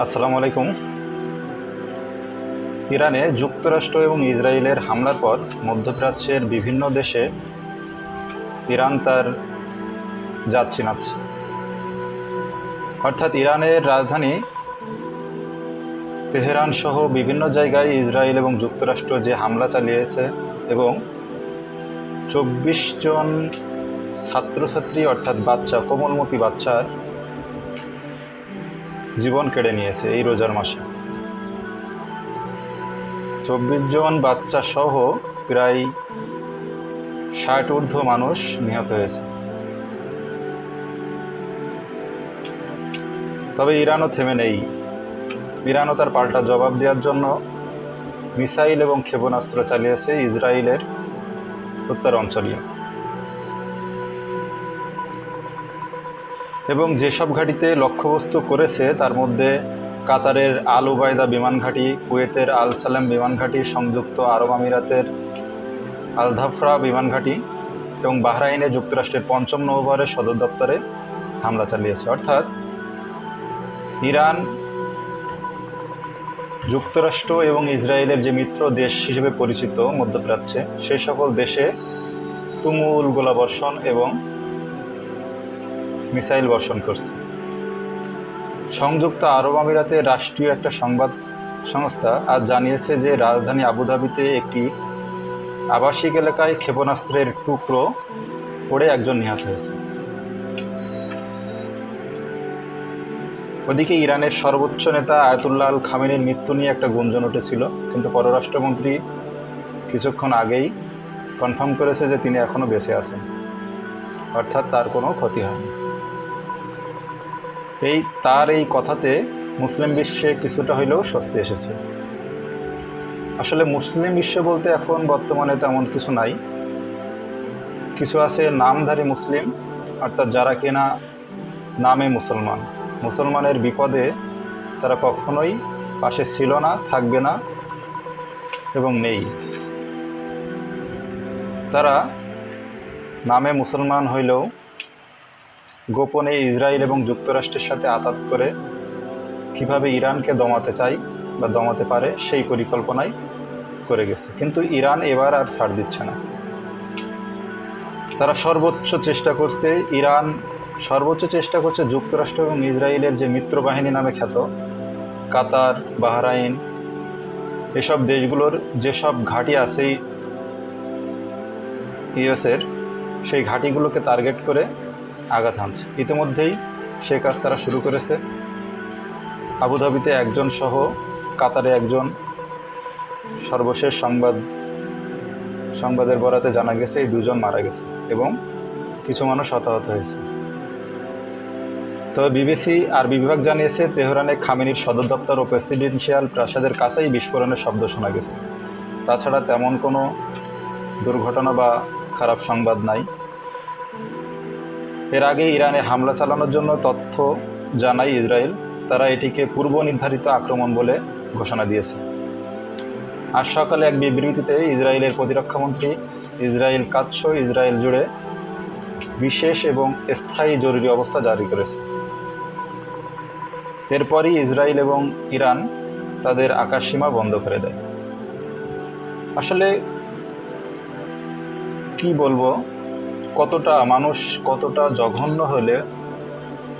আসসালামু আলাইকুম। ইরানে যুক্তরাষ্ট্র এবং ইসরায়েলের হামলার পর মধ্যপ্রাচ্যের বিভিন্ন দেশে ইরান তার জাত চিনাচ্ছে। অর্থাৎ ইরানের রাজধানী তেহরান সহ বিভিন্ন জায়গায় ইসরায়েল এবং যুক্তরাষ্ট্র যে হামলা চালিয়েছে এবং ২৪ জন ছাত্রছাত্রী অর্থাৎ বাচ্চা, কোমলমতি বাচ্চার জীবন কেড়ে নিয়েছে এই রোজার মাসে। ২৪ জন বাচ্চা সহ প্রায় ৬০ ঊর্ধ্ব মানুষ নিহত হয়েছে। তবে ইরানও থেমে নেই। ইরানও তার পাল্টা জবাব দেওয়ার জন্য মিসাইল এবং ক্ষেপণাস্ত্র চালিয়েছে ইসরায়েলের উত্তর অঞ্চলীয়। এবং যেসব ঘাঁটিতে লক্ষ্যবস্তু করেছে তার মধ্যে কাতারের আল উবায়দা বিমান ঘাঁটি, কুয়েতের আল সালেম বিমান ঘাঁটি, সংযুক্ত আরব আমিরাতের আল ধাফরা বিমান ঘাঁটি এবং বাহরাইনে যুক্তরাষ্ট্রের ৫ম নৌবহরের সদর দপ্তরে হামলা চালিয়েছে। অর্থাৎ ইরান যুক্তরাষ্ট্র এবং ইসরায়েলের যে মিত্র দেশ হিসেবে পরিচিত মধ্যপ্রাচ্যে, সেই সকল দেশে তুমুল গোলাবর্ষণ এবং মিসাইল বর্ষণ করছে। সংযুক্ত আরব আমিরাতের রাষ্ট্রীয় একটা সংবাদ সংস্থা আজ জানিয়েছে যে রাজধানী আবুধাবিতে একটি আবাসিক এলাকায় ক্ষেপণাস্ত্রের টুকরো পড়ে একজন নিহত হয়েছে। ওদিকে ইরানের সর্বোচ্চ নেতা আয়াতুল্লাহ আল খামেনির মৃত্যু নিয়ে একটা গুঞ্জন উঠেছিল, কিন্তু পররাষ্ট্রমন্ত্রী কিছুক্ষণ আগেই কনফার্ম করেছে যে তিনি এখনো বেঁচে আছেন, অর্থাৎ তার কোনো ক্ষতি হয়নি। তার এই কথাতে মুসলিম বিশ্বে কিছুটা হইলেও স্বস্তি এসেছে। আসলে মুসলিম বিশ্ব বলতে এখন বর্তমানে তেমন কিছু নাই। কিছু আছে নামধারী মুসলিম, অর্থাৎ যারা কিনা নামে মুসলমান, মুসলমানের বিপদে তারা কখনোই পাশে ছিল না, থাকবে না এবং নেই। তারা নামে মুসলমান হইলেও গোপনে ইসরায়েল এবং যুক্তরাষ্ট্রের সাথে আঁতাত করে কিভাবে ইরানকে দমাতে চায় বা দমাতে পারে সেই পরিকল্পনাই করে গেছে। কিন্তু ইরান এবার আর ছাড় দিচ্ছে না। তারা সর্বোচ্চ চেষ্টা করছে, ইরান সর্বোচ্চ চেষ্টা করছে যুক্তরাষ্ট্র এবং ইসরায়েলের যে মিত্রবাহিনী নামে খ্যাত কাতার, বাহরাইন, এসব দেশগুলোর যেসব ঘাঁটি আছে ইউএসের, সেই ঘাঁটিগুলোকে টার্গেট করে আঘাত হানছে। ইতিমধ্যেই সে কাজ তারা শুরু করেছে। আবুধাবিতে একজন সহ কাতারে একজন, সর্বশেষ সংবাদের বরাতে জানা গেছে এই দুজন মারা গেছে এবং কিছু মানুষ হতাহত হয়েছে। তবে বিবিসি আর বিভাগ জানিয়েছে তেহরানে খামেনির সদর দপ্তর ও প্রেসিডেন্সিয়াল প্রাসাদের কাছেই বিস্ফোরণের শব্দ শোনা গেছে। তাছাড়া তেমন কোনো দুর্ঘটনা বা খারাপ সংবাদ নাই। এর আগে ইরানে হামলা চালানোর জন্য তথ্য জানায় ইসরায়েল। তারা এটিকে পূর্ব নির্ধারিত আক্রমণ বলে ঘোষণা দিয়েছে। আজ সকালে এক বিবৃতিতে ইসরায়েলের প্রতিরক্ষামন্ত্রী ইসরায়েল কাৎস ইসরায়েল জুড়ে বিশেষ এবং স্থায়ী জরুরি অবস্থা জারি করেছে। এরপরই ইসরায়েল এবং ইরান তাদের আকাশসীমা বন্ধ করে দেয়। আসলে কি বলবো, কতটা জঘন্য হলে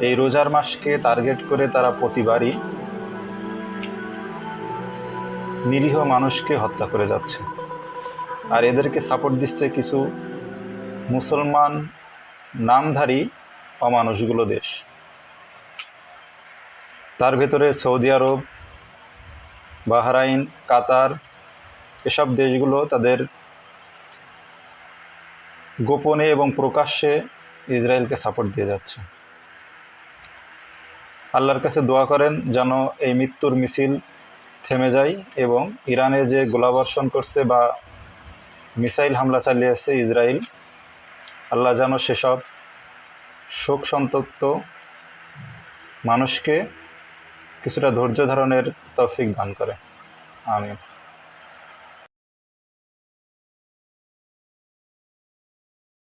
এই রোজার মাসকে টার্গেট করে তারা প্রতিবারই নিরীহ মানুষকে হত্যা করে যাচ্ছে। আর এদেরকে সাপোর্ট দিচ্ছে কিছু মুসলমান নামধারী অমানুষগুলো দেশ। তার ভেতরে সৌদি আরব, বাহরাইন, কাতার, এসব দেশগুলো তাদের গোপনে এবং প্রকাশ্যে ইসরায়েলকে সাপোর্ট দিয়ে যাচ্ছে। আল্লাহর কাছে দোয়া করেন যেন এই মৃত্যুর মিছিল থেমে যায় এবং ইরানে যে গোলাবর্ষণ করছে বা মিসাইল হামলা চালিয়েছে ইসরায়েল, আল্লাহ যেন সেসব শোক সন্তপ্ত মানুষকে কিছুটা ধৈর্য ধারণের তৌফিক দান করে। আমিন।